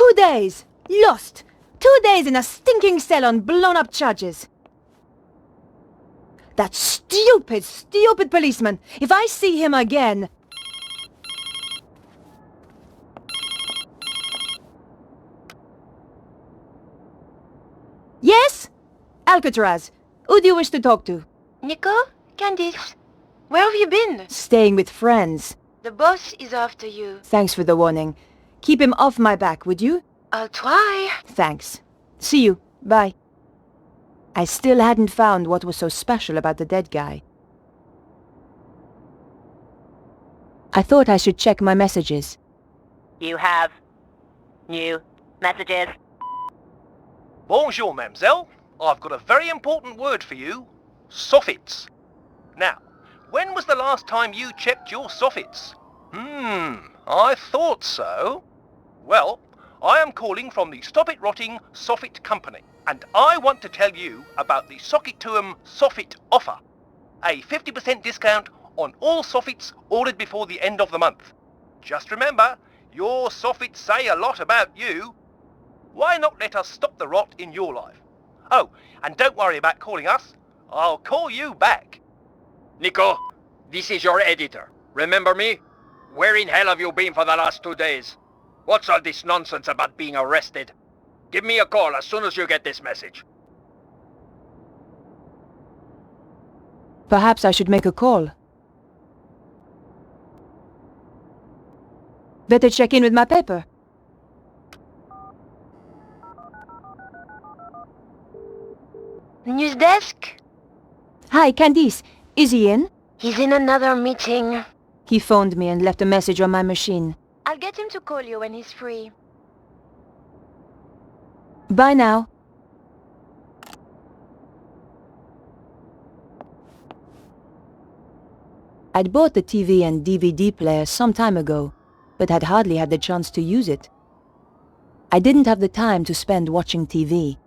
2 days! Lost! 2 days in a stinking cell on blown-up charges. That stupid, stupid policeman! If I see him again... Yes? Alcatraz. Who do you wish to talk to? Nico? Candice? Where have you been? Staying with friends. The boss is after you. Thanks for the warning. Keep him off my back, would you? I'll try. Thanks. See you. Bye. I still hadn't found what was so special about the dead guy. I thought I should check my messages. You have new messages. Bonjour, mademoiselle. I've got a very important word for you. Soffits. Now, when was the last time you checked your soffits? I thought so. Well, I am calling from the Stop It Rotting Soffit Company, and I want to tell you about the Sockituum Soffit offer. A 50% discount on all soffits ordered before the end of the month. Just remember, your soffits say a lot about you. Why not let us stop the rot in your life? Oh, and don't worry about calling us. I'll call you back. Nico, this is your editor. Remember me? Where in hell have you been for the last 2 days? What's all this nonsense about being arrested? Give me a call as soon as you get this message. Perhaps I should make a call. Better check in with my paper. News desk? Hi, Candice. Is he in? He's in another meeting. He phoned me and left a message on my machine. I'll get him to call you when he's free. Bye now. I'd bought the TV and DVD player some time ago, but had hardly had the chance to use it. I didn't have the time to spend watching TV.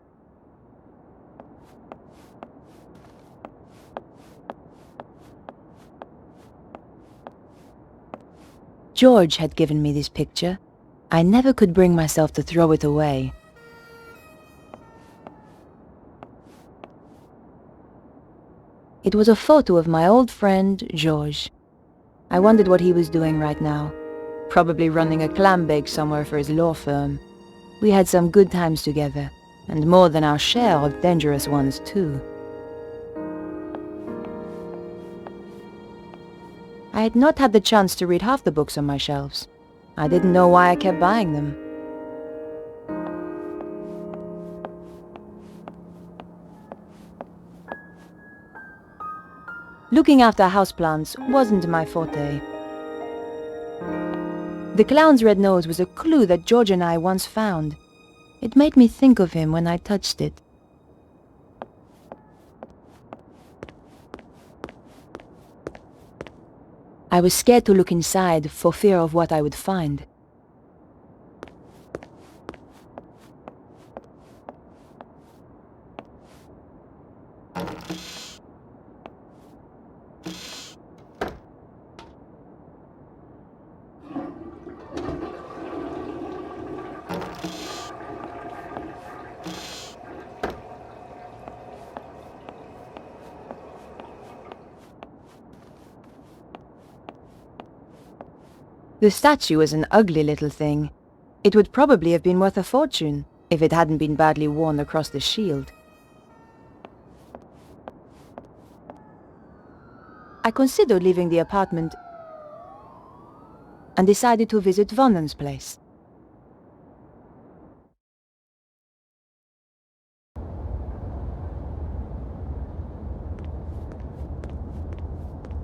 George had given me this picture. I never could bring myself to throw it away. It was a photo of my old friend, George. I wondered what he was doing right now. Probably running a clam bake somewhere for his law firm. We had some good times together, and more than our share of dangerous ones too. I had not had the chance to read half the books on my shelves. I didn't know why I kept buying them. Looking after houseplants wasn't my forte. The clown's red nose was a clue that George and I once found. It made me think of him when I touched it. I was scared to look inside for fear of what I would find. The statue was an ugly little thing. It would probably have been worth a fortune if it hadn't been badly worn across the shield. I considered leaving the apartment and decided to visit Vonnen's place.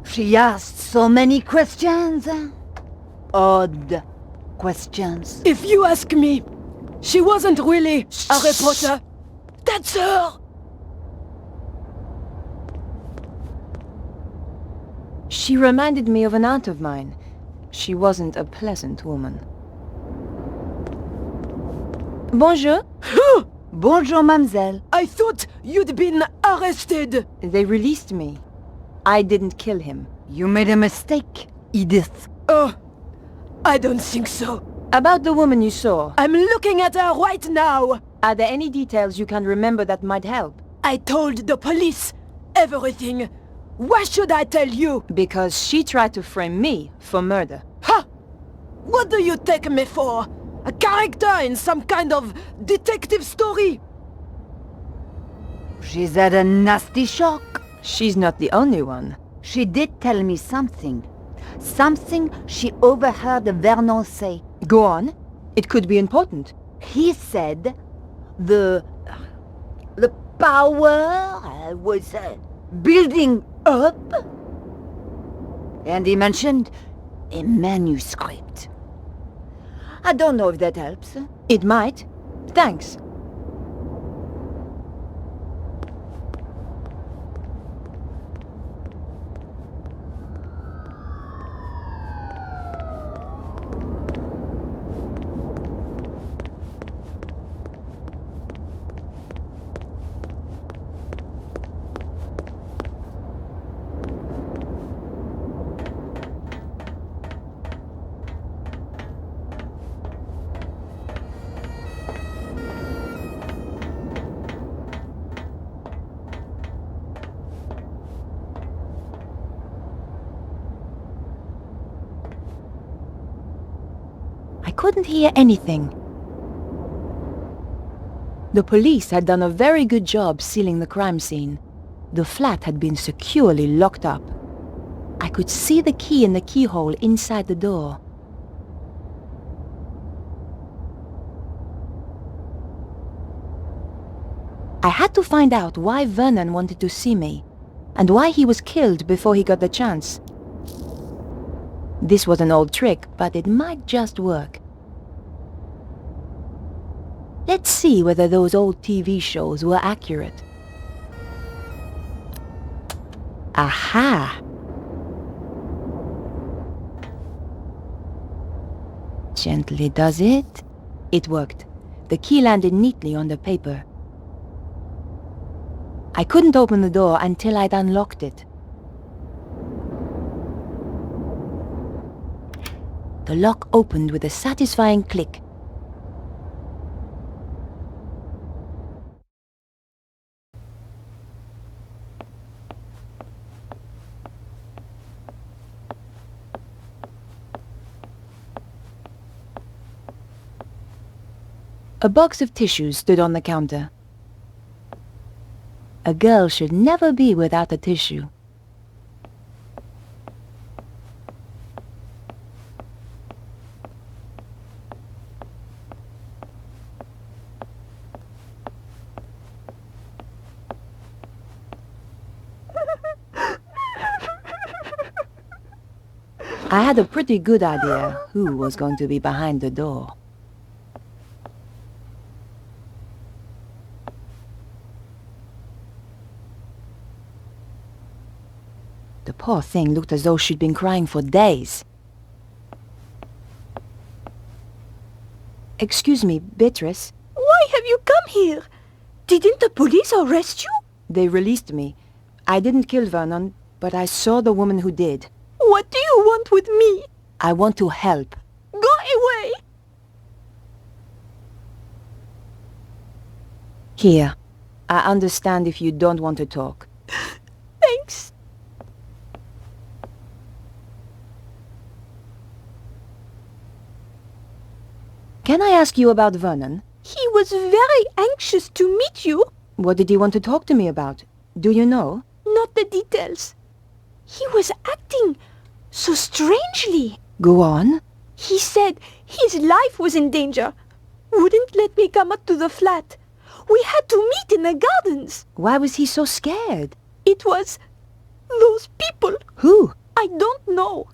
She asked so many questions. Odd questions. If you ask me, she wasn't really a reporter. That's her! She reminded me of an aunt of mine. She wasn't a pleasant woman. Bonjour. Bonjour, mademoiselle. I thought you'd been arrested. They released me. I didn't kill him. You made a mistake, Edith. Oh, I don't think so. About the woman you saw, I'm looking at her right now! are there any details you can remember that might help? I told the police everything. Why should I tell you? Because she tried to frame me for murder. Ha! What do you take me for? A character in some kind of detective story? She's had a nasty shock. She's not the only one. She did tell me something. Something she overheard Vernon say. Go on. It could be important. He said the power was building up. And he mentioned a manuscript. I don't know if that helps. It might. Thanks. I couldn't hear anything. The police had done a very good job sealing the crime scene. The flat had been securely locked up. I could see the key in the keyhole inside the door. I had to find out why Vernon wanted to see me, and why he was killed before he got the chance. This was an old trick, but it might just work. Let's see whether those old TV shows were accurate. Aha! Gently does it. It worked. The key landed neatly on the paper. I couldn't open the door until I'd unlocked it. The lock opened with a satisfying click. A box of tissues stood on the counter. A girl should never be without a tissue. I had a pretty good idea who was going to be behind the door. The poor thing looked as though she'd been crying for days. Excuse me, Beatrice. Why have you come here? Didn't the police arrest you? They released me. I didn't kill Vernon, but I saw the woman who did. What do you want with me? I want to help. Go away! Here. I understand if you don't want to talk. Thanks. Can I ask you about Vernon? He was very anxious to meet you. What did he want to talk to me about? Do you know? Not the details. He was acting so strangely. Go on. He said his life was in danger. Wouldn't let me come up to the flat. We had to meet in the gardens. Why was he so scared? It was those people. Who? I don't know.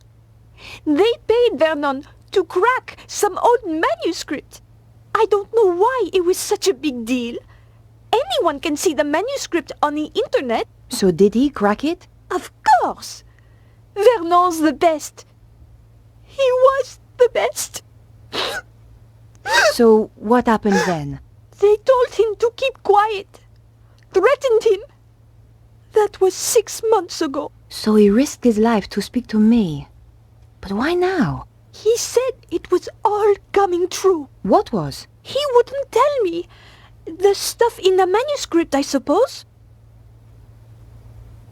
They paid Vernon to crack some old manuscript. I don't know why it was such a big deal. Anyone can see the manuscript on the internet. So did he crack it? Of course. Vernon's the best. He was the best. So what happened then? They told him to keep quiet. Threatened him. That was 6 months ago. So he risked his life to speak to me. But why now? He said it was all coming true. What was? He wouldn't tell me. The stuff in the manuscript, I suppose.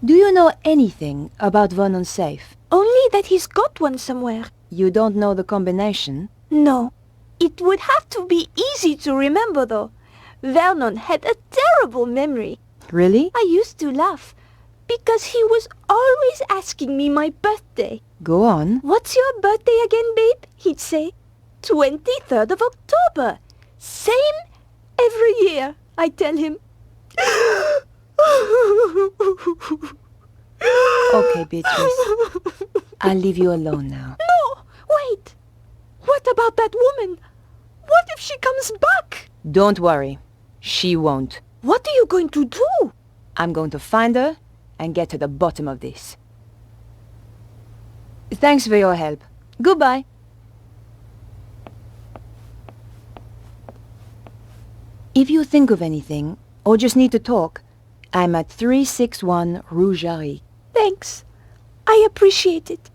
Do you know anything about Vernon's safe? Only that he's got one somewhere. You don't know the combination? No. It would have to be easy to remember, though. Vernon had a terrible memory. Really? I used to laugh, because he was always asking me my birthday. Go on. "What's your birthday again, babe?" he'd say. 23rd of October. Same every year, I tell him. Okay, Beatrice. I'll leave you alone now. No, wait. What about that woman? What if she comes back? Don't worry. She won't. What are you going to do? I'm going to find her and get to the bottom of this. Thanks for your help. Goodbye. If you think of anything, or just need to talk, I'm at 361 Rue Jarry. Thanks. I appreciate it.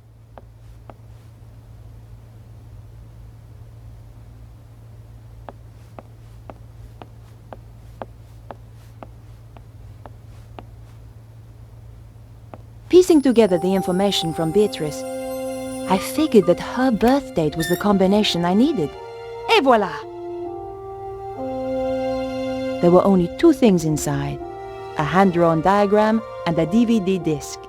Piecing together the information from Beatrice, I figured that her birth date was the combination I needed. Et voilà! There were only two things inside, a hand-drawn diagram and a DVD disc.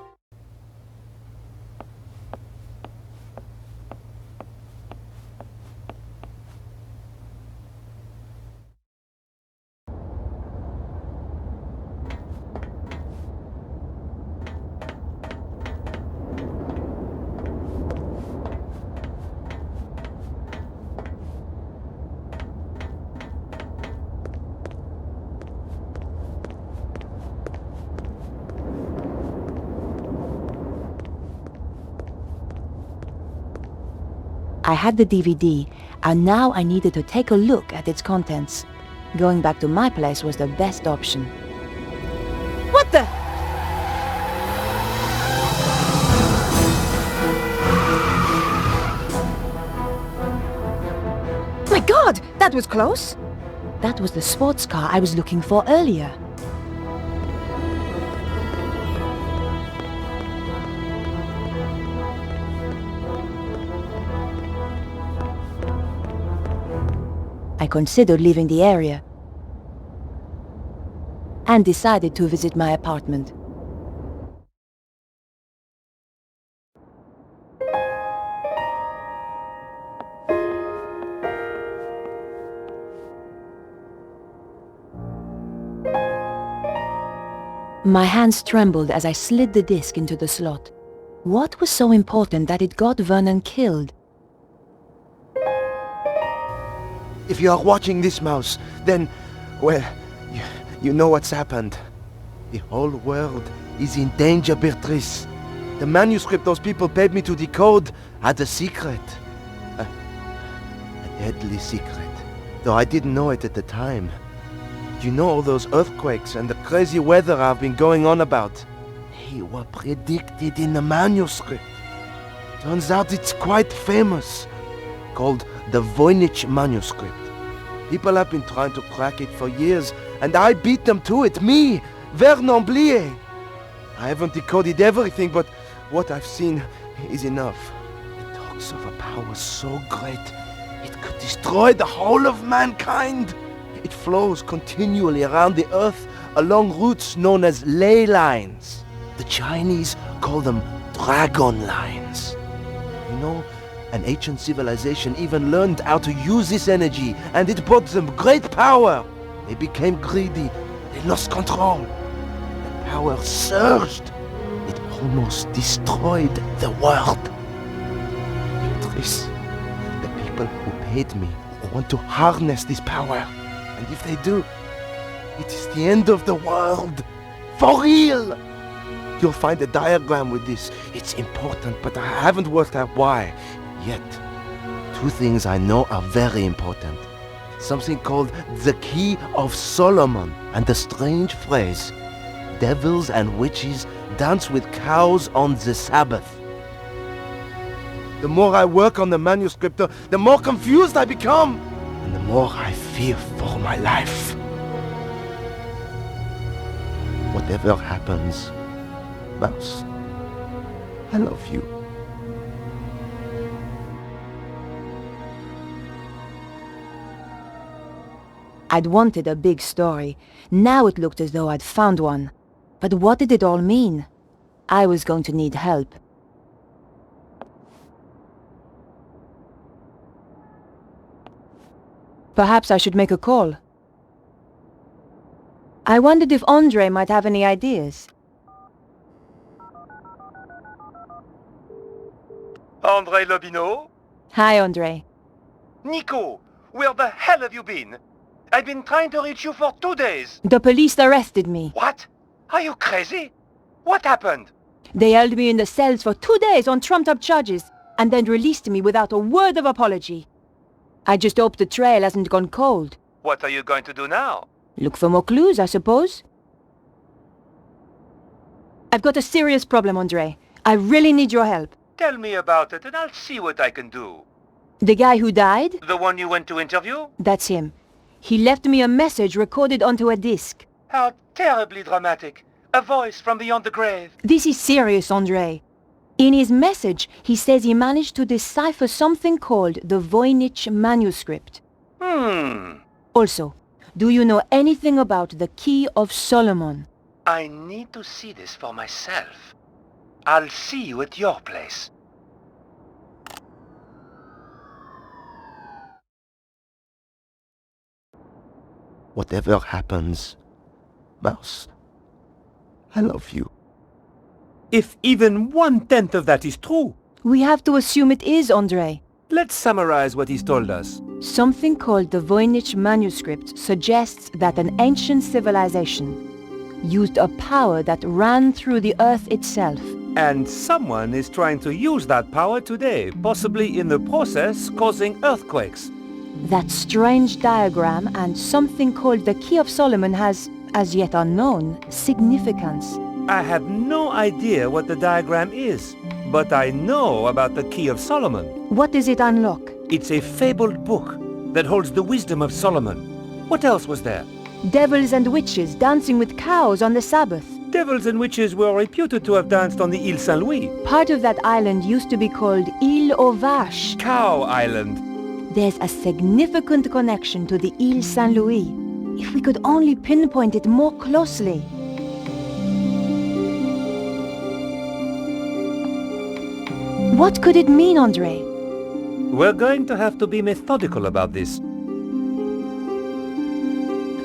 I had the DVD, and now I needed to take a look at its contents. Going back to my place was the best option. What the? My God, that was close! That was the sports car I was looking for earlier. I considered leaving the area and decided to visit my apartment. My hands trembled as I slid the disc into the slot. What was so important that it got Vernon killed? If you are watching this, Mouse, then, well, you know what's happened. The whole world is in danger, Beatrice. The manuscript those people paid me to decode had a secret. A deadly secret. Though I didn't know it at the time. You know all those earthquakes and the crazy weather I've been going on about? They were predicted in the manuscript. Turns out it's quite famous. Called the Voynich manuscript. People have been trying to crack it for years, and I beat them to it. Me, Vernon Blier. I haven't decoded everything, but what I've seen is enough. It talks of a power so great, it could destroy the whole of mankind. It flows continually around the earth along routes known as ley lines. The Chinese call them dragon lines. You know, an ancient civilization even learned how to use this energy, and it brought them great power. They became greedy. They lost control. The power surged. It almost destroyed the world. Beatrice, the people who paid me want to harness this power. And if they do, it is the end of the world. For real! You'll find a diagram with this. It's important, but I haven't worked out why. Yet, two things I know are very important. Something called the Key of Solomon and the strange phrase, devils and witches dance with cows on the Sabbath. The more I work on the manuscript, the more confused I become. And the more I fear for my life. Whatever happens, Mouse, I love you. I'd wanted a big story. Now it looked as though I'd found one. But what did it all mean? I was going to need help. Perhaps I should make a call. I wondered if Andre might have any ideas. Andre Lobineau? Hi, Andre. Nico, where the hell have you been? I've been trying to reach you for 2 days. The police arrested me. What? Are you crazy? What happened? They held me in the cells for 2 days on trumped-up charges, and then released me without a word of apology. I just hope the trail hasn't gone cold. What are you going to do now? Look for more clues, I suppose. I've got a serious problem, Andre. I really need your help. Tell me about it and I'll see what I can do. The guy who died? The one you went to interview? That's him. He left me a message recorded onto a disc. How terribly dramatic. A voice from beyond the grave. This is serious, Andre. In his message, he says he managed to decipher something called the Voynich manuscript. Also, do you know anything about the Key of Solomon? I need to see this for myself. I'll see you at your place. Whatever happens, Mouse, I love you. If even 1/10 of that is true, We have to assume it is, Andre. let's summarize what he's told us. Something called the Voynich manuscript suggests that an ancient civilization used a power that ran through the earth itself. And someone is trying to use that power today, possibly in the process causing earthquakes. That strange diagram and something called the Key of Solomon has, as yet unknown, significance. I have no idea what the diagram is, but I know about the Key of Solomon. What does it unlock? It's a fabled book that holds the wisdom of Solomon. What else was there? Devils and witches dancing with cows on the Sabbath. Devils and witches were reputed to have danced on the Île Saint-Louis. Part of that island used to be called Île aux Vaches. Cow Island. There's a significant connection to the Île Saint-Louis. If we could only pinpoint it more closely. What could it mean, Andre? We're going to have to be methodical about this.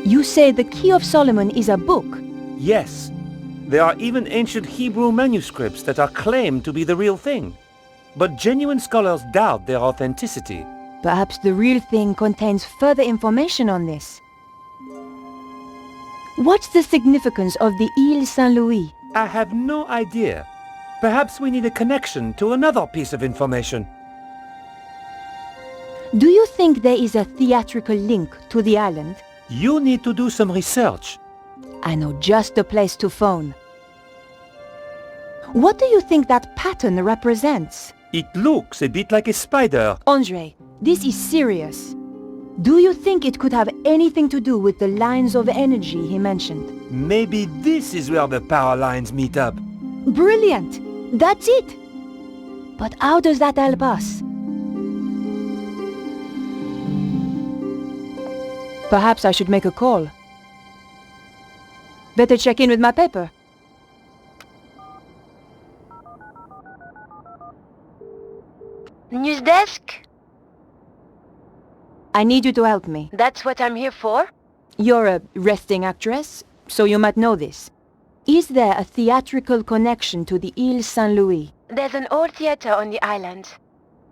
You say the Key of Solomon is a book. Yes. There are even ancient Hebrew manuscripts that are claimed to be the real thing. But genuine scholars doubt their authenticity. Perhaps the real thing contains further information on this. What's the significance of the Île Saint-Louis? I have no idea. Perhaps we need a connection to another piece of information. Do you think there is a theatrical link to the island? You need to do some research. I know just the place to phone. What do you think that pattern represents? It looks a bit like a spider. Andre, this is serious. Do you think it could have anything to do with the lines of energy he mentioned? Maybe this is where the power lines meet up. Brilliant! That's it! But how does that help us? Perhaps I should make a call. Better check in with my paper. News desk? I need you to help me. That's what I'm here for? You're a resting actress, so you might know this. Is there a theatrical connection to the Île Saint-Louis? There's an old theater on the island.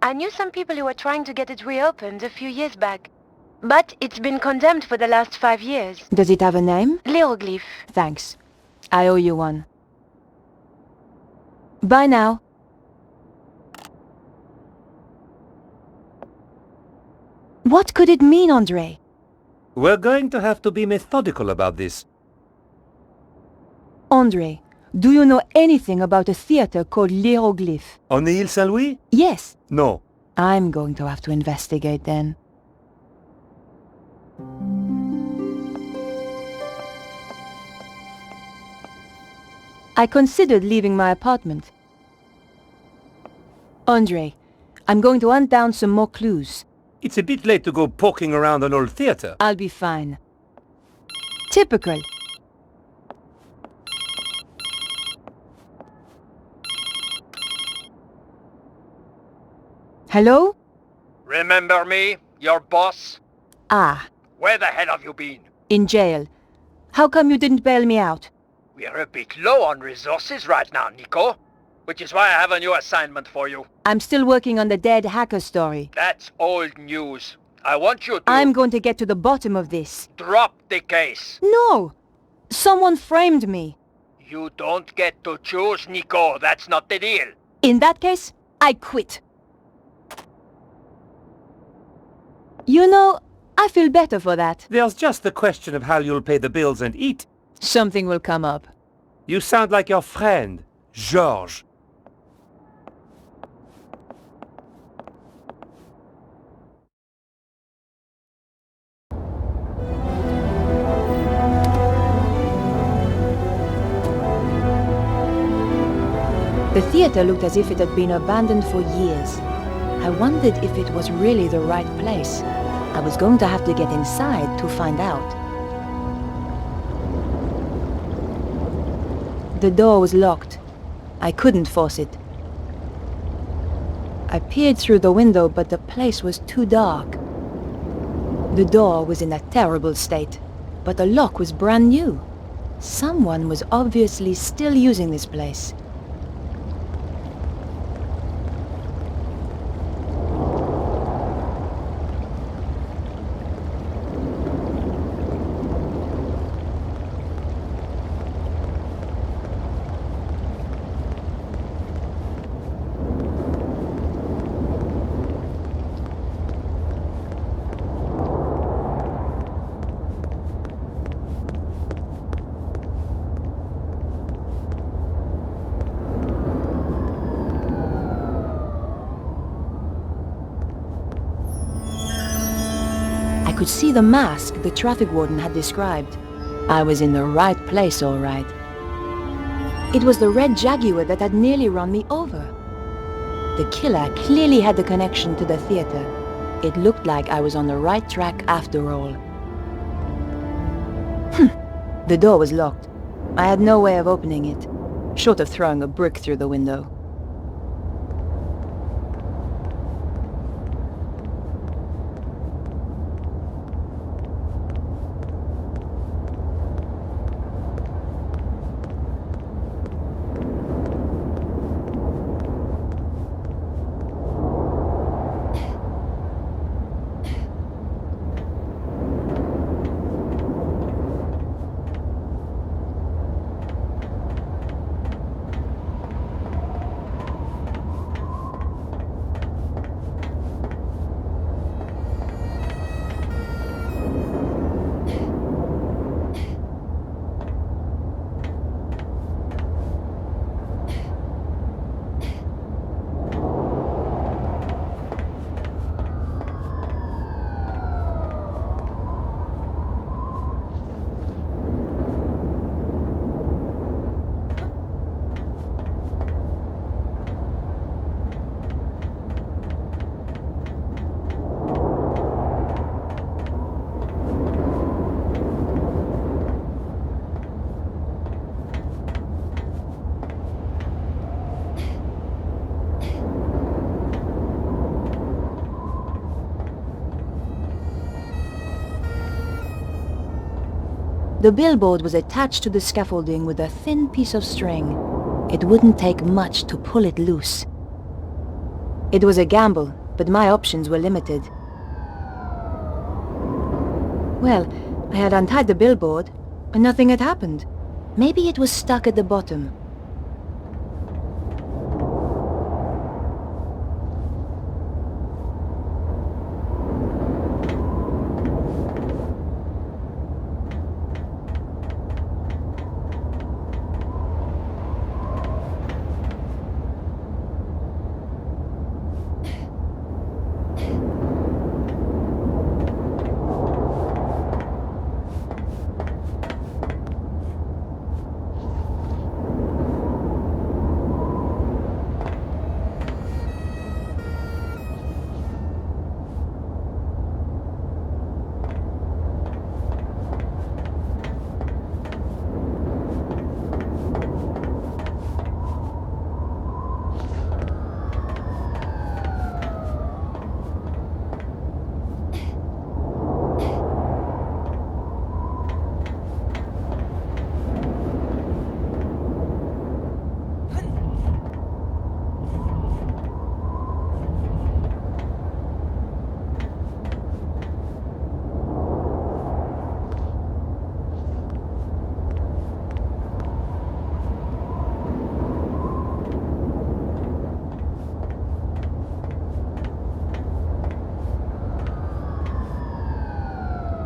I knew some people who were trying to get it reopened a few years back. But it's been condemned for the last 5 years. Does it have a name? L'Hieroglyph. Thanks. I owe you one. Bye now. What could it mean, Andre? We're going to have to be methodical about this. Andre, Do you know anything about a theater called L'Hieroglyphe? On the Ile Saint-Louis? Yes. No. I'm going to have to investigate then. I considered leaving my apartment. Andre, I'm going to hunt down some more clues. It's a bit late to go poking around an old theater. I'll be fine. Typical. Hello? Remember me? Your boss? Ah, Where the hell have you been? in jail. How come you didn't bail me out? We're a bit low on resources right now, Nico. Which is why I have a new assignment for you. I'm still working on the dead hacker story. That's old news. I want you to... I'm going to get to the bottom of this. drop the case. No! Someone framed me. You don't get to choose, Nico. That's not the deal. In that case, I quit. You know, I feel better for that. There's just the question of how you'll pay the bills and eat. Something will come up. You sound like your friend, Georges. The theater looked as if it had been abandoned for years. I wondered if it was really the right place. I was going to have to get inside to find out. The door was locked. I couldn't force it. I peered through the window, but the place was too dark. The door was in a terrible state, but the lock was brand new. Someone was obviously still using this place. I could see the mask the traffic warden had described. I was in the right place, all right. It was the red Jaguar that had nearly run me over. The killer clearly had the connection to the theater. It looked like I was on the right track after all. The door was locked. I had no way of opening it, short of throwing a brick through the window. The billboard was attached to the scaffolding with a thin piece of string. It wouldn't take much to pull it loose. It was a gamble, but my options were limited. Well, I had untied the billboard, and nothing had happened. Maybe it was stuck at the bottom.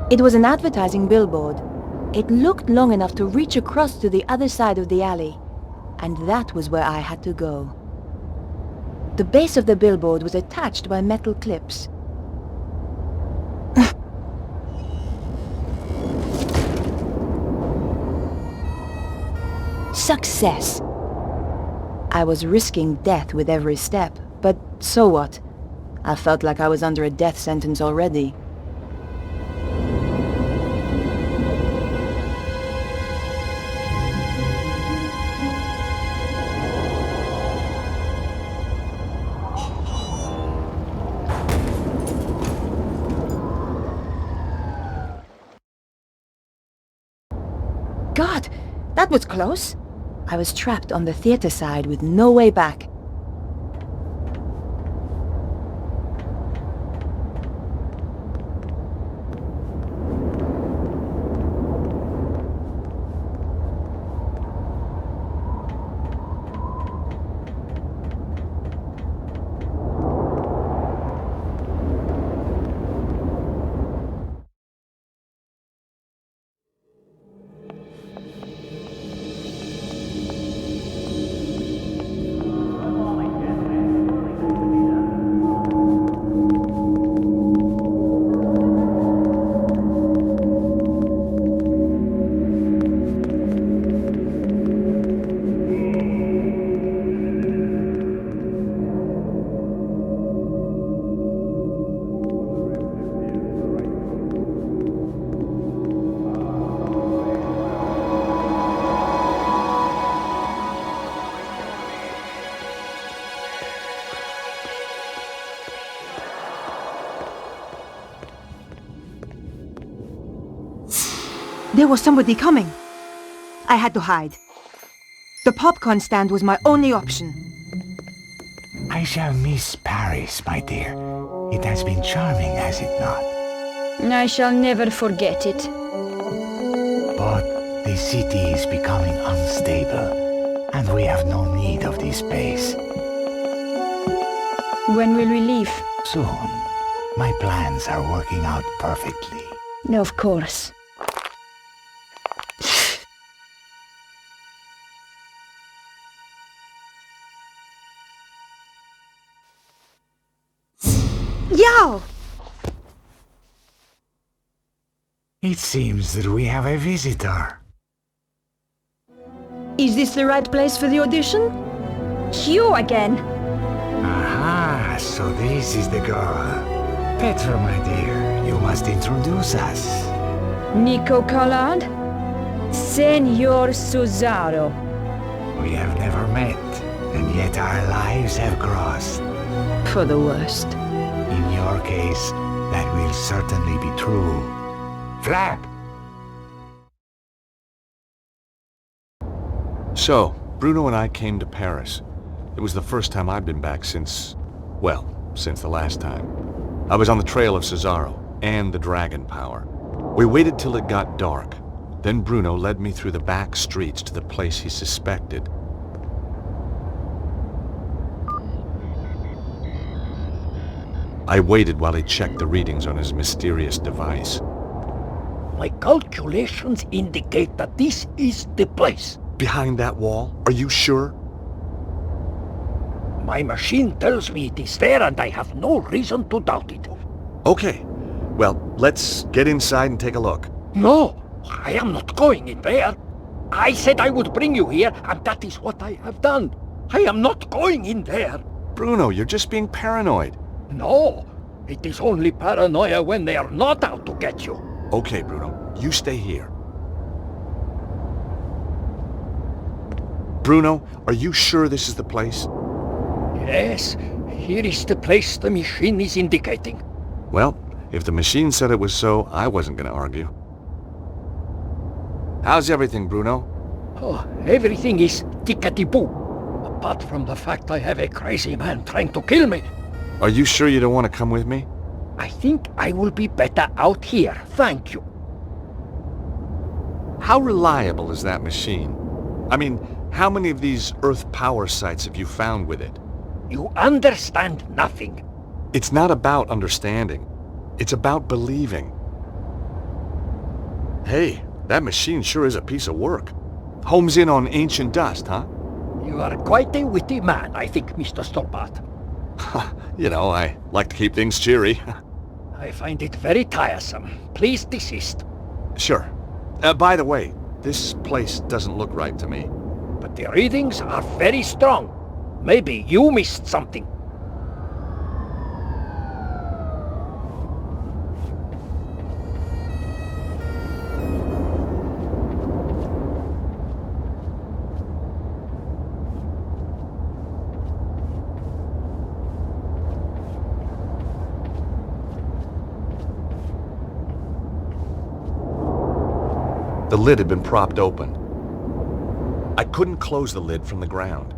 It was an advertising billboard. It looked long enough to reach across to the other side of the alley, and that was where I had to go. The base of the billboard was attached by metal clips. Success! I was risking death with every step, but so what? I felt like I was under a death sentence already. God, that was close. I was trapped on the theater side with no way back. There was somebody coming. I had to hide. The popcorn stand was my only option. I shall miss Paris, my dear. It has been charming, has it not? I shall never forget it. But the city is becoming unstable, and we have no need of this space. When will we leave? Soon. My plans are working out perfectly. Of course. Yao! It seems that we have a visitor. Is this the right place for the audition? You again. Aha, so this is the girl. Petra, my dear, you must introduce us. Nico Collard? Senor Cesaro. We have never met, and yet our lives have crossed. For the worst. In your case, that will certainly be true. Flap! So, Bruno and I came to Paris. It was the first time I'd been back since the last time. I was on the trail of Cesaro and the Dragon Power. We waited till it got dark. Then Bruno led me through the back streets to the place he suspected. I waited while he checked the readings on his mysterious device. My calculations indicate that this is the place. Behind that wall? Are you sure? My machine tells me it is there, and I have no reason to doubt it. Okay. Well, let's get inside and take a look. No, I am not going in there. I said I would bring you here, and that is what I have done. I am not going in there. Bruno, you're just being paranoid. No, it is only paranoia when they are not out to get you. Okay, Bruno, you stay here. Bruno, are you sure this is the place? Yes, here is the place the machine is indicating. Well, if the machine said it was so, I wasn't going to argue. How's everything, Bruno? Oh, everything is tickety-boo. Apart from the fact I have a crazy man trying to kill me. Are you sure you don't want to come with me? I think I will be better out here, thank you. How reliable is that machine? I mean, how many of these Earth power sites have you found with it? You understand nothing. It's not about understanding. It's about believing. Hey, that machine sure is a piece of work. Homes in on ancient dust, huh? You are quite a witty man, I think, Mr. Stoppard. You know, I like to keep things cheery. I find it very tiresome. Please desist. Sure. By the way, this place doesn't look right to me. But the readings are very strong. Maybe you missed something. The lid had been propped open. I couldn't close the lid from the ground.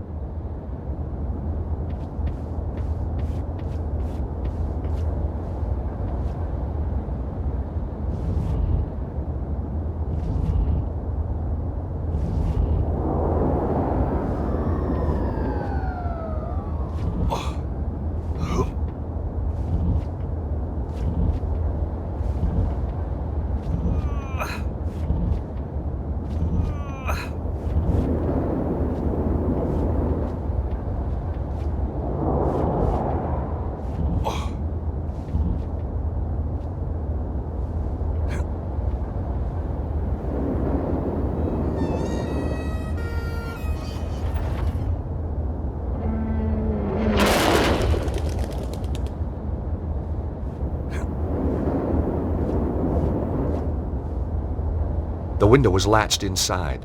The window was latched inside.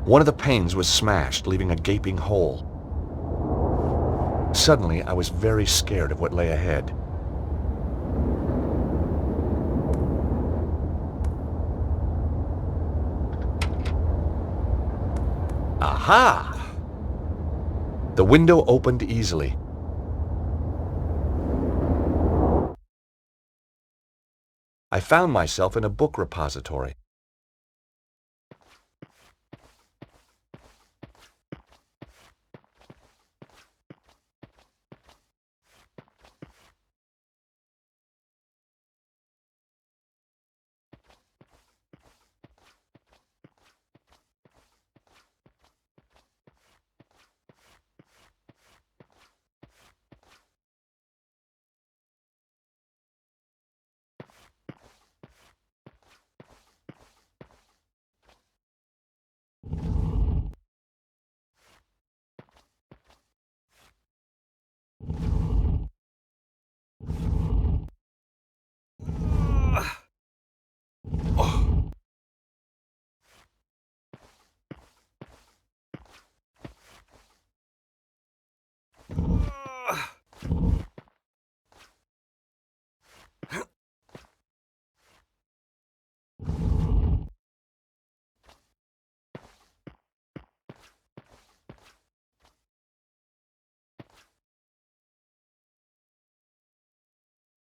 One of the panes was smashed, leaving a gaping hole. Suddenly, I was very scared of what lay ahead. Aha! The window opened easily. I found myself in a book repository.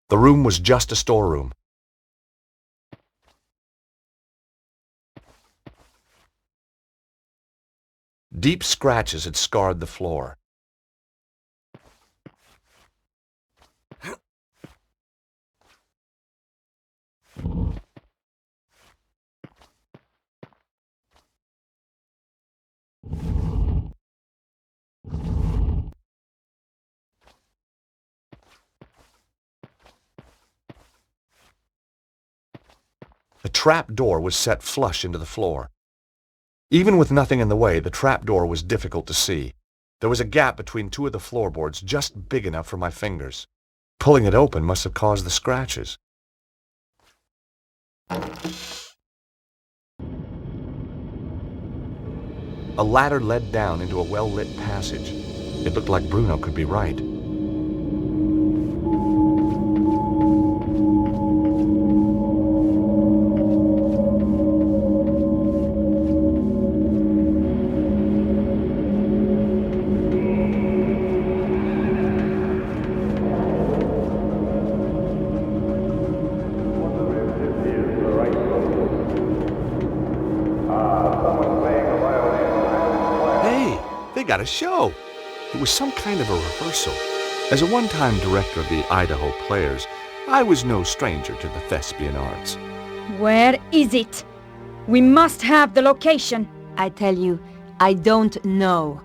The room was just a storeroom. Deep scratches had scarred the floor. The trap door was set flush into the floor. Even with nothing in the way, the trap door was difficult to see. There was a gap between two of the floorboards just big enough for my fingers. Pulling it open must have caused the scratches. A ladder led down into a well-lit passage. It looked like Bruno could be right. They got a show. It was some kind of a rehearsal. As a one-time director of the Idaho Players, I was no stranger to the thespian arts. Where is it? We must have the location. I tell you, I don't know.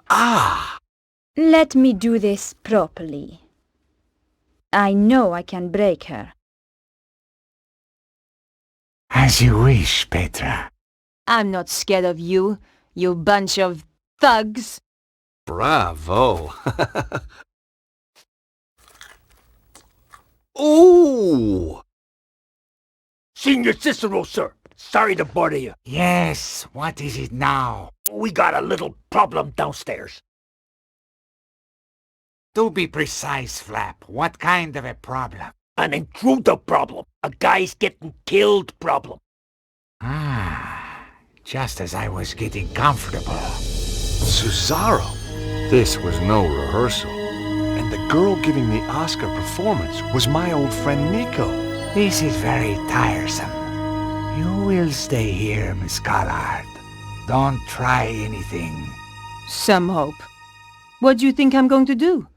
Ah! Let me do this properly. I know I can break her. As you wish, Petra. I'm not scared of you, you bunch of thugs. Bravo! Ooh! Senior Cicero, sir. Sorry to bother you. Yes, what is it now? We got a little problem downstairs. Do be precise, Flap. What kind of a problem? An intruder problem. A guy's getting killed problem. Ah, just as I was getting comfortable. Cesaro! This was no rehearsal. And the girl giving the Oscar performance was my old friend Nico. This is very tiresome. You will stay here, Miss Collard. Don't try anything. Some hope. What do you think I'm going to do?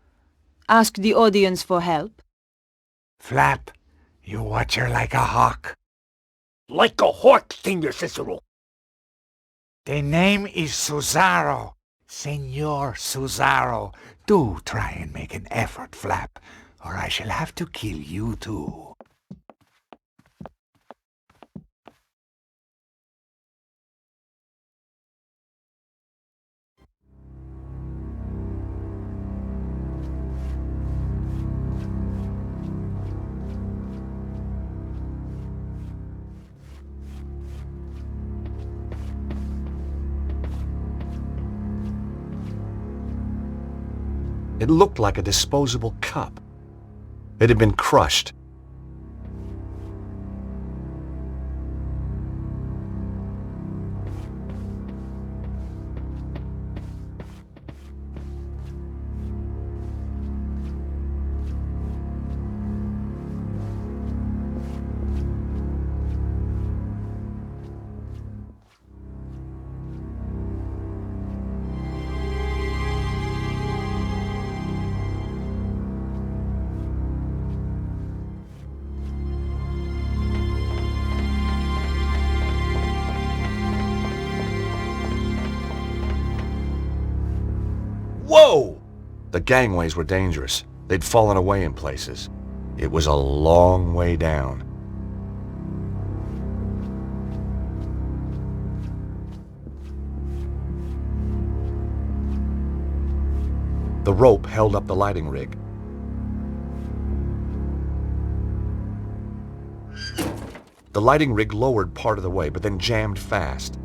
Ask the audience for help? Flap, you watch her like a hawk. Like a hawk, Senior Cicero. The name is Cesaro. Senor Cesaro. Do try and make an effort, Flap, or I shall have to kill you too. It looked like a disposable cup. It had been crushed. Whoa! The gangways were dangerous. They'd fallen away in places. It was a long way down. The rope held up the lighting rig. The lighting rig lowered part of the way, but then jammed fast.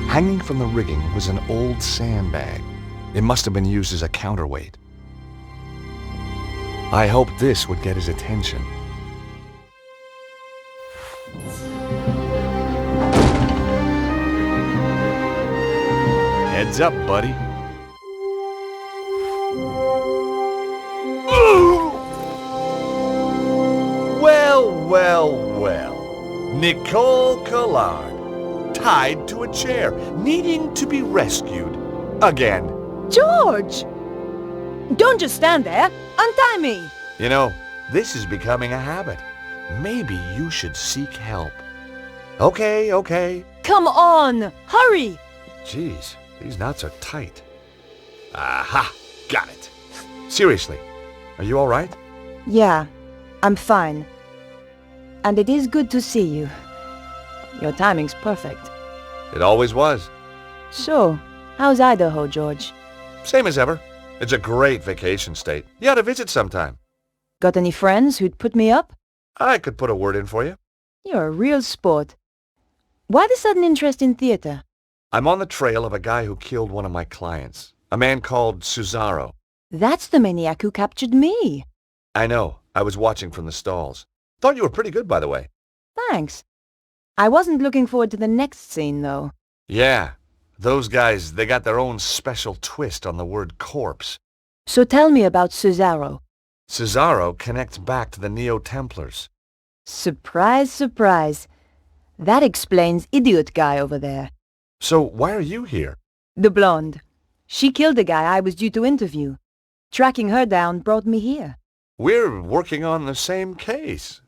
Hanging from the rigging was an old sandbag. It must have been used as a counterweight. I hoped this would get his attention. Heads up, buddy. Well. Nicole Collard. Tied to a chair, needing to be rescued. Again. George! Don't just stand there. Untie me! You know, this is becoming a habit. Maybe you should seek help. Okay. Come on! Hurry! Jeez, these knots are tight. Aha! Got it. Seriously, are you all right? Yeah, I'm fine. And it is good to see you. Your timing's perfect. It always was. So, how's Idaho, George? Same as ever. It's a great vacation state. You ought to visit sometime. Got any friends who'd put me up? I could put a word in for you. You're a real sport. Why the sudden interest in theater? I'm on the trail of a guy who killed one of my clients. A man called Cesaro. That's the maniac who captured me. I know. I was watching from the stalls. Thought you were pretty good, by the way. Thanks. I wasn't looking forward to the next scene, though. Yeah. Those guys, they got their own special twist on the word corpse. So tell me about Cesaro. Cesaro connects back to the Neo-Templars. Surprise, surprise. That explains Idiot Guy over there. So why are you here? The blonde. She killed the guy I was due to interview. Tracking her down brought me here. We're working on the same case.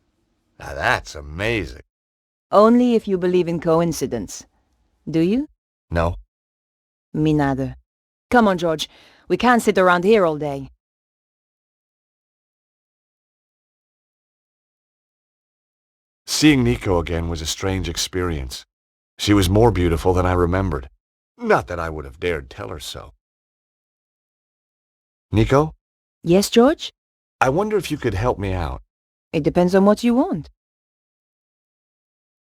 Now that's amazing. Only if you believe in coincidence. Do you? No. Me neither. Come on, George. We can't sit around here all day. Seeing Nico again was a strange experience. She was more beautiful than I remembered. Not that I would have dared tell her so. Nico? Yes, George? I wonder if you could help me out. It depends on what you want.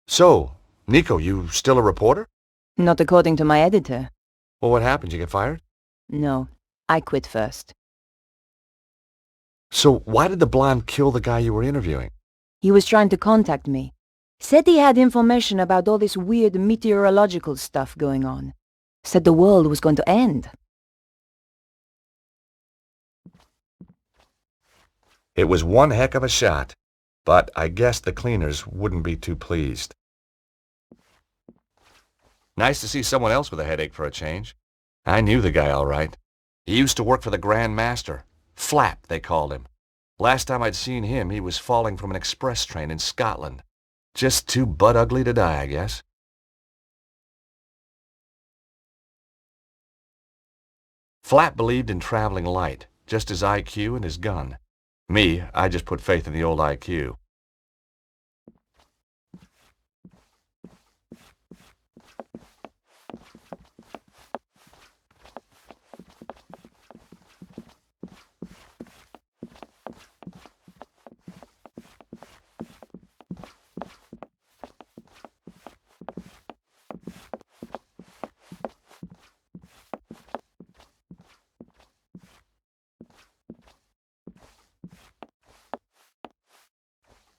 So, Nico, you still a reporter? Not according to my editor. Well, what happened? You get fired? No, I quit first. So, why did the blonde kill the guy you were interviewing? He was trying to contact me. Said he had information about all this weird meteorological stuff going on. Said the world was going to end. It was one heck of a shot, but I guess the cleaners wouldn't be too pleased. Nice to see someone else with a headache for a change. I knew the guy all right. He used to work for the Grand Master. Flap, they called him. Last time I'd seen him, he was falling from an express train in Scotland. Just too butt-ugly to die, I guess. Flap believed in traveling light, just his IQ and his gun. Me, I just put faith in the old IQ.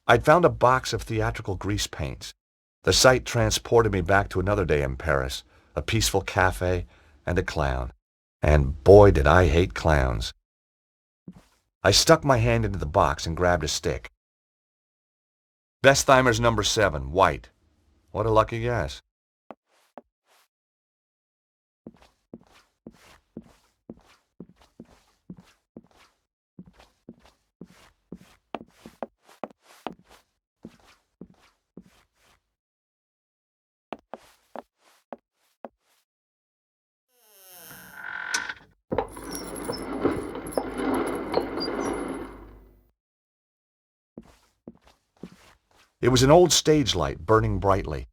I'd found a box of theatrical grease paints. The sight transported me back to another day in Paris, a peaceful cafe, and a clown. And boy, did I hate clowns. I stuck my hand into the box and grabbed a stick. Bestheimer's number 7, white. What a lucky guess. It was an old stage light burning brightly.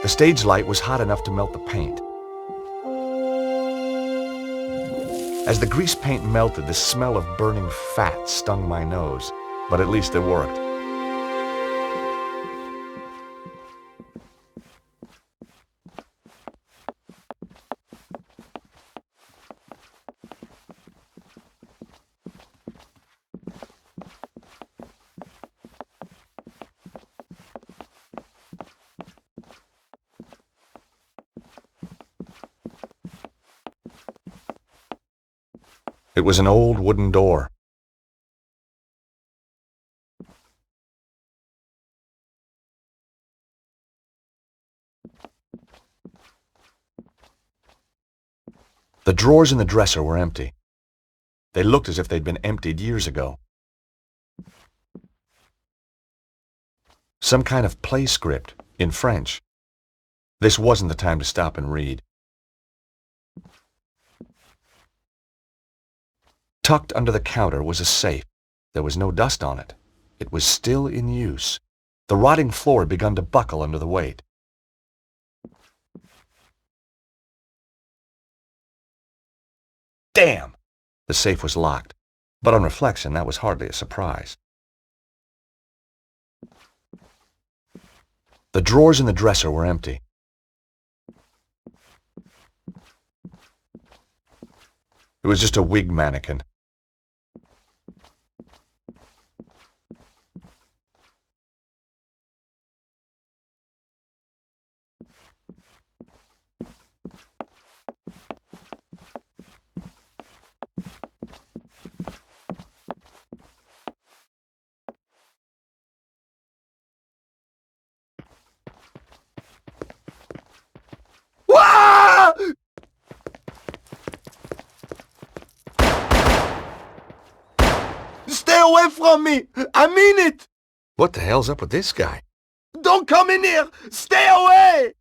The stage light was hot enough to melt the paint. As the grease paint melted, the smell of burning fat stung my nose, but at least it worked. It was an old wooden door. The drawers in the dresser were empty. They looked as if they'd been emptied years ago. Some kind of play script, in French. This wasn't the time to stop and read. Tucked under the counter was a safe. There was no dust on it. It was still in use. The rotting floor had begun to buckle under the weight. Damn! The safe was locked, but on reflection, that was hardly a surprise. The drawers in the dresser were empty. It was just a wig mannequin. Ah! Stay away from me! I mean it! What the hell's up with this guy? Don't come in here! Stay away!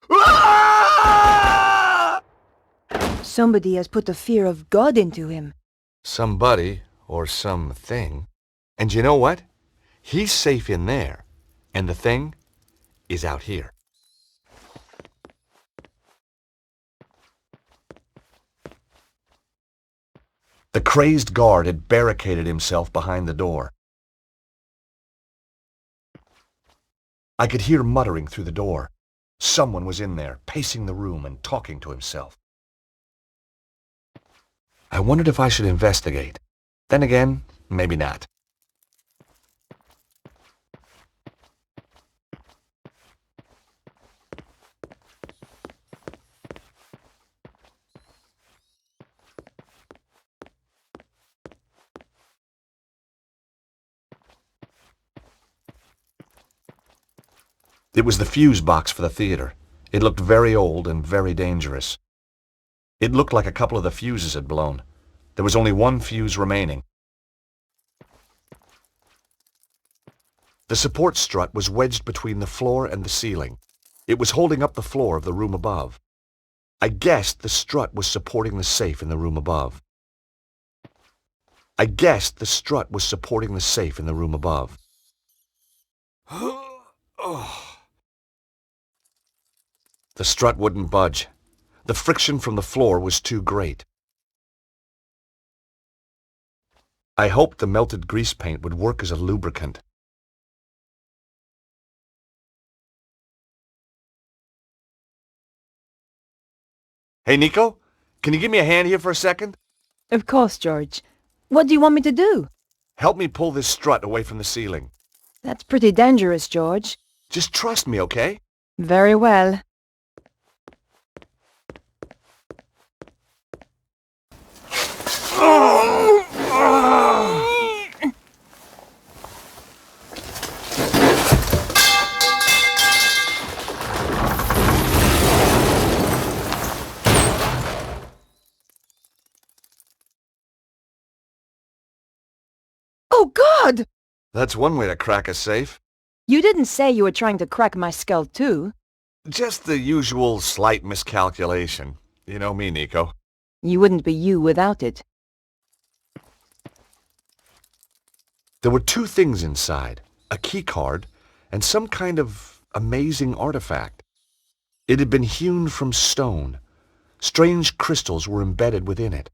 Ah! Somebody has put the fear of God into him. Somebody, or something. And you know what? He's safe in there, and the thing is out here. The crazed guard had barricaded himself behind the door. I could hear muttering through the door. Someone was in there, pacing the room and talking to himself. I wondered if I should investigate. Then again, maybe not. It was the fuse box for the theater. It looked very old and very dangerous. It looked like a couple of the fuses had blown. There was only one fuse remaining. The support strut was wedged between the floor and the ceiling. It was holding up the floor of the room above. I guessed the strut was supporting the safe in the room above. The strut wouldn't budge. The friction from the floor was too great. I hoped the melted grease paint would work as a lubricant. Hey, Nico, can you give me a hand here for a second? Of course, George. What do you want me to do? Help me pull this strut away from the ceiling. That's pretty dangerous, George. Just trust me, okay? Very well. Oh, God! That's one way to crack a safe. You didn't say you were trying to crack my skull, too. Just the usual slight miscalculation. You know me, Nico. You wouldn't be you without it. There were two things inside, a key card and some kind of amazing artifact. It had been hewn from stone. Strange crystals were embedded within it.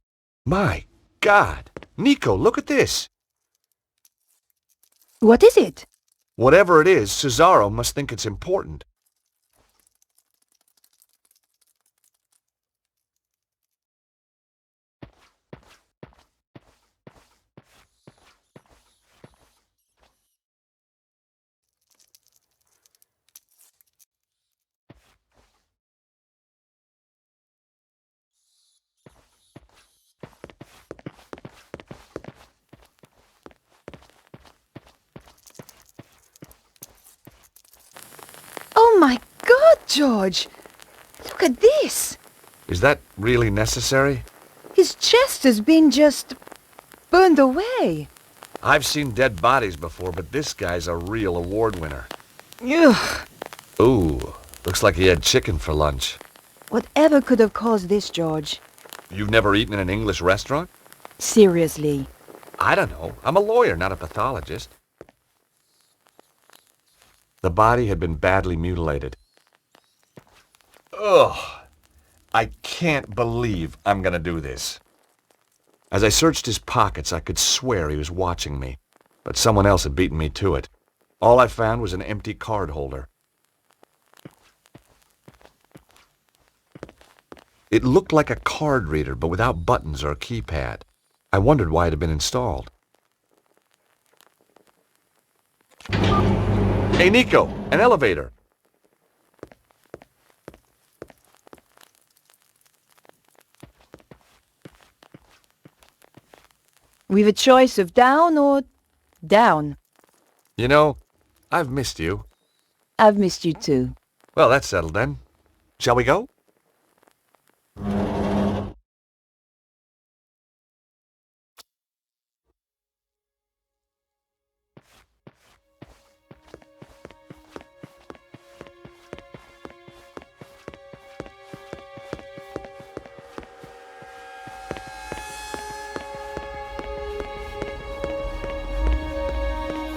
My God! Nico, look at this! What is it? Whatever it is, Cesaro must think it's important. Oh my God, George! Look at this! Is that really necessary? His chest has been just burned away. I've seen dead bodies before, but this guy's a real award winner. Ugh! Ooh, looks like he had chicken for lunch. Whatever could have caused this, George? You've never eaten in an English restaurant? Seriously. I don't know. I'm a lawyer, not a pathologist. The body had been badly mutilated. Ugh! I can't believe I'm gonna do this. As I searched his pockets, I could swear he was watching me, but someone else had beaten me to it. All I found was an empty card holder. It looked like a card reader, but without buttons or a keypad. I wondered why it had been installed. Hey, Nico, an elevator. We've a choice of down or down. You know, I've missed you. I've missed you too. Well, that's settled then. Shall we go?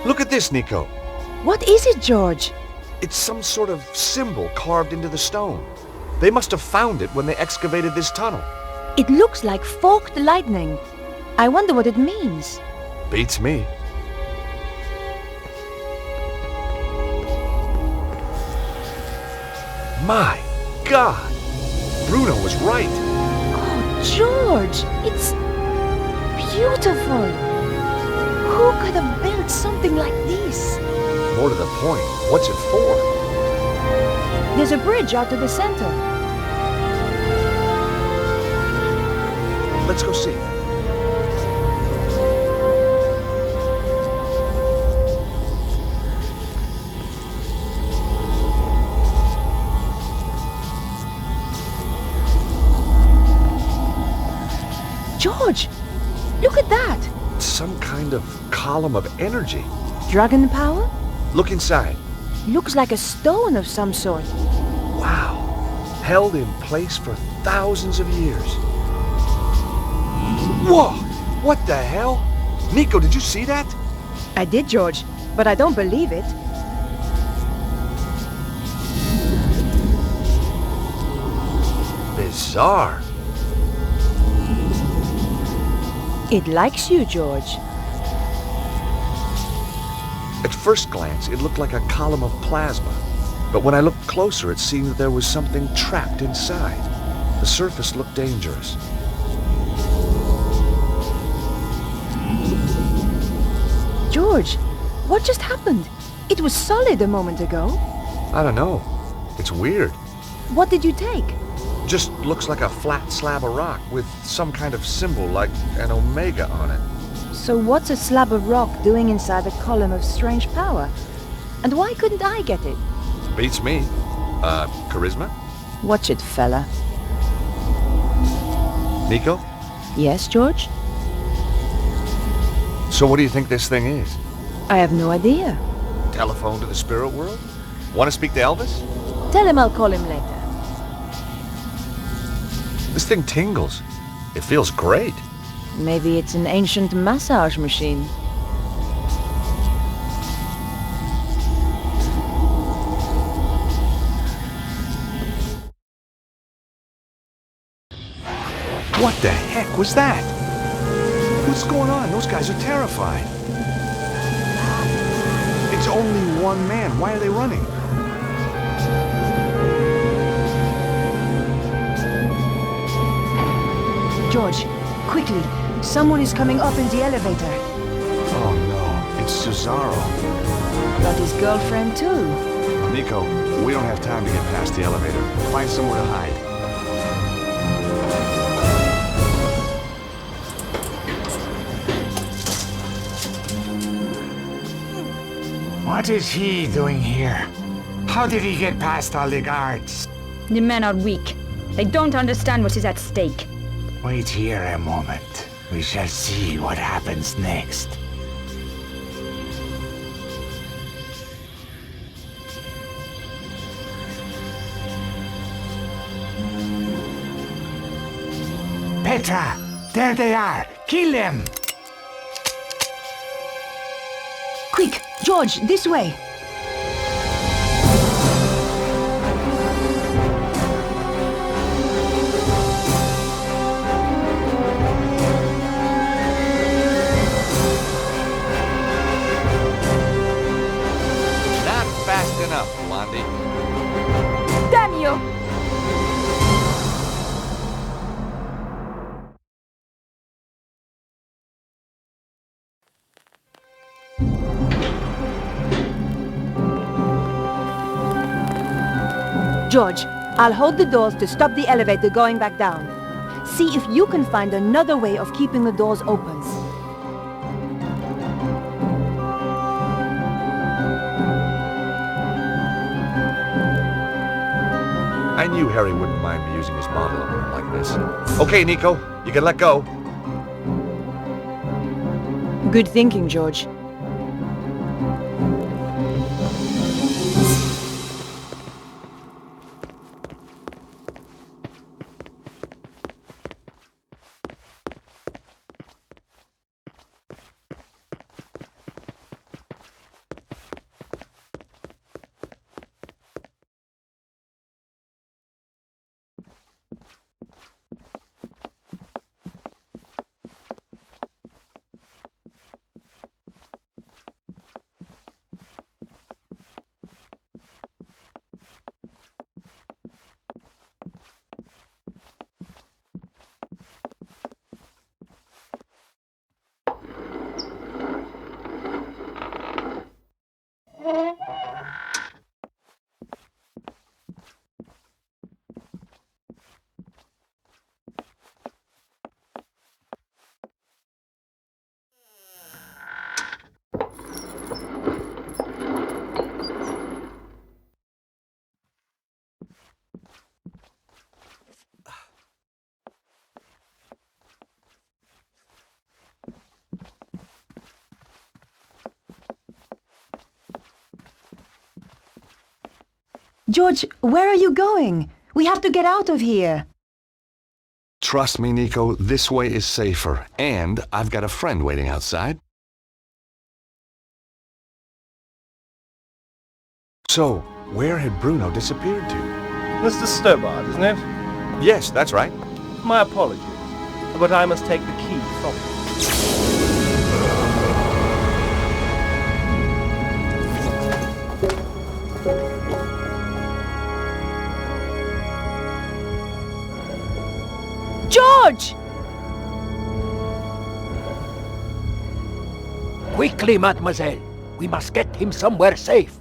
Look at this, Nico. What is it, George? It's some sort of symbol carved into the stone. They must have found it when they excavated this tunnel. It looks like forked lightning. I wonder what it means. Beats me. My God! Bruno was right. Oh, George! It's beautiful! Who could have built something like this? More to the point, what's it for? There's a bridge out to the center. Let's go see. George, look at that! Some kind of column of energy. Dragon power? Look inside. Looks like a stone of some sort. Wow. Held in place for thousands of years. Whoa! What the hell? Nico, did you see that? I did, George, but I don't believe it. Bizarre. It likes you, George. At first glance, it looked like a column of plasma. But when I looked closer, it seemed that there was something trapped inside. The surface looked dangerous. George, what just happened? It was solid a moment ago. I don't know. It's weird. What did you take? Just looks like a flat slab of rock with some kind of symbol like an omega on it. So what's a slab of rock doing inside a column of strange power? And why couldn't I get it? Beats me. Charisma? Watch it, fella. Nico? Yes, George? So what do you think this thing is? I have no idea. Telephone to the spirit world? Want to speak to Elvis? Tell him I'll call him later. This thing tingles. It feels great. Maybe it's an ancient massage machine. What the heck was that? What's going on? Those guys are terrified. It's only one man. Why are they running? George, quickly. Someone is coming up in the elevator. Oh no, it's Cesaro. Got his girlfriend too. Nico, we don't have time to get past the elevator. Find somewhere to hide. What is he doing here? How did he get past all the guards? The men are weak. They don't understand what is at stake. Wait here a moment. We shall see what happens next. Petra! There they are! Kill them! Quick, George, this way. Not fast enough, Blondie. Damn you! George, I'll hold the doors to stop the elevator going back down. See if you can find another way of keeping the doors open. I knew Harry wouldn't mind me using his bottle of room like this. Okay, Nico, you can let go. Good thinking, George. George, where are you going? We have to get out of here. Trust me, Nico, this way is safer. And I've got a friend waiting outside. So, where had Bruno disappeared to? Mr. Stobart, isn't it? Yes, that's right. My apologies, but I must take the key from you. George! Quickly, mademoiselle. We must get him somewhere safe.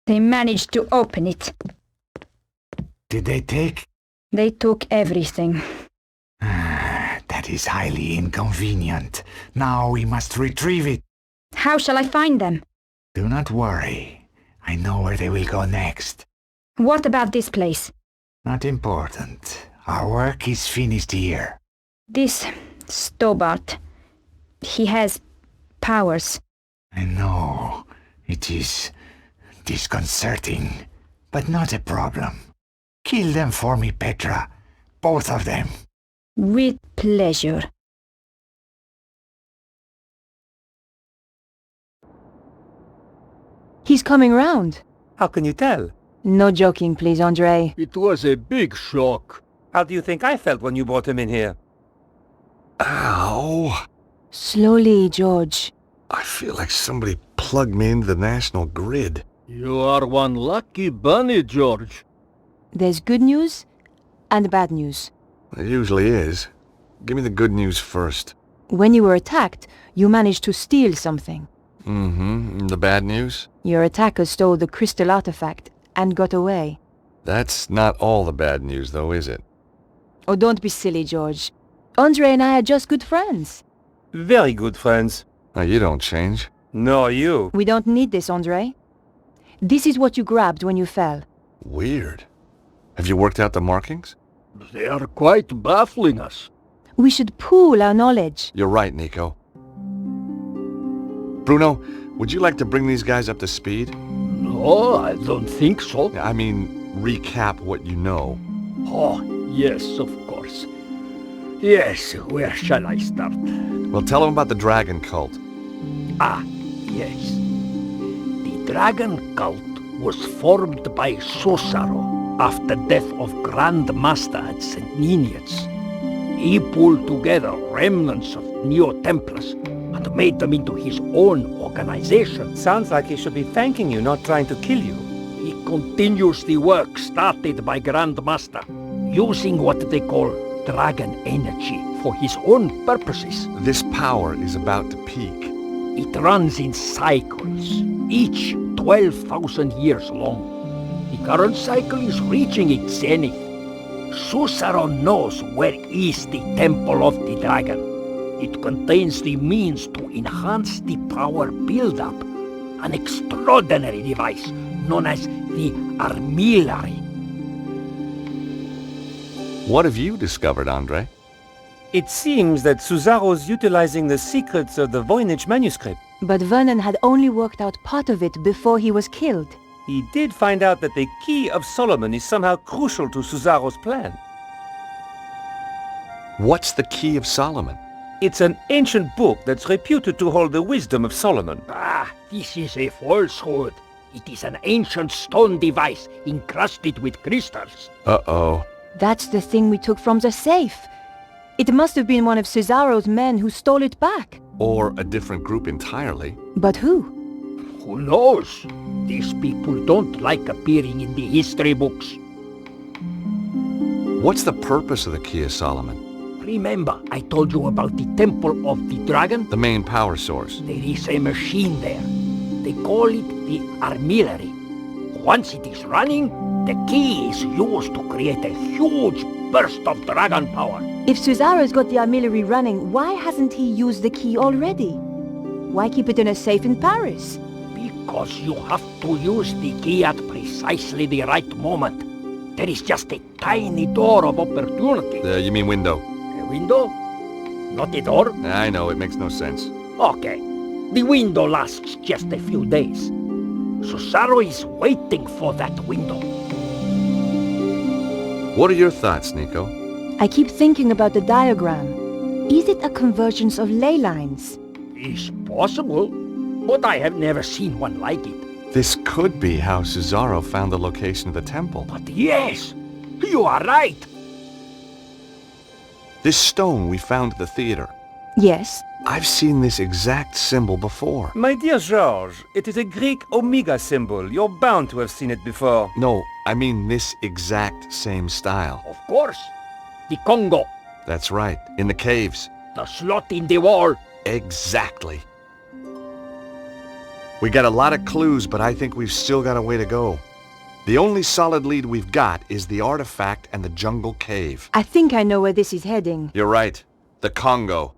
They managed to open it. Did they take? They took everything. That is highly inconvenient. Now we must retrieve it. How shall I find them? Do not worry. I know where they will go next. What about this place? Not important. Our work is finished here. This Stobart, he has powers. I know. It is disconcerting, but not a problem. Kill them for me, Petra. Both of them. With pleasure. He's coming round. How can you tell? No joking, please, Andre. It was a big shock. How do you think I felt when you brought him in here? Ow! Slowly, George. I feel like somebody plugged me into the national grid. You are one lucky bunny, George. There's good news and bad news. It usually is. Give me the good news first. When you were attacked, you managed to steal something. Mm-hmm. The bad news? Your attackers stole the crystal artifact and got away. That's not all the bad news, though, is it? Oh, don't be silly, George. Andre and I are just good friends. Very good friends. Now, you don't change. Nor you. We don't need this, Andre. This is what you grabbed when you fell. Weird. Have you worked out the markings? They are quite baffling us. We should pool our knowledge. You're right, Nico. Bruno, would you like to bring these guys up to speed? No, I don't think so. I mean, recap what you know. Oh, yes, of course. Yes, where shall I start? Well, tell them about the dragon cult. Ah, yes. The dragon cult was formed by Susaro after death of Grand Master at St. Ninians. He pulled together remnants of Neo-Templars and made them into his own organization. Sounds like he should be thanking you, not trying to kill you. He continues the work started by Grand Master, using what they call dragon energy for his own purposes. This power is about to peak. It runs in cycles, each 12,000 years long. The current cycle is reaching its zenith. Susaro knows where is the Temple of the Dragon. It contains the means to enhance the power build-up, an extraordinary device known as the Armillary. What have you discovered, Andre? It seems that Suzaro's utilizing the secrets of the Voynich manuscript. But Vernon had only worked out part of it before he was killed. He did find out that the Key of Solomon is somehow crucial to Suzaro's plan. What's the Key of Solomon? It's an ancient book that's reputed to hold the wisdom of Solomon. Ah, this is a falsehood. It is an ancient stone device encrusted with crystals. Uh-oh. That's the thing we took from the safe. It must have been one of Cesaro's men who stole it back. Or a different group entirely. But who? Who knows? These people don't like appearing in the history books. What's the purpose of the Key of Solomon? Remember, I told you about the Temple of the Dragon? The main power source. There is a machine there. They call it the Armillary. Once it is running, the key is used to create a huge burst of dragon power. If Suzaro's got the armillary running, why hasn't he used the key already? Why keep it in a safe in Paris? Because you have to use the key at precisely the right moment. There is just a tiny door of opportunity. You mean window? A window? Not a door? I know, it makes no sense. Okay. The window lasts just a few days. Susaro is waiting for that window. What are your thoughts, Nico? I keep thinking about the diagram. Is it a convergence of ley lines? It's possible, but I have never seen one like it. This could be how Susaro found the location of the temple. But yes, you are right. This stone we found at the theater. Yes. I've seen this exact symbol before. My dear Georges, it is a Greek omega symbol. You're bound to have seen it before. No, I mean this exact same style. Of course. The Congo. That's right, in the caves. The slot in the wall. Exactly. We got a lot of clues, but I think we've still got a way to go. The only solid lead we've got is the artifact and the jungle cave. I think I know where this is heading. You're right. The Congo.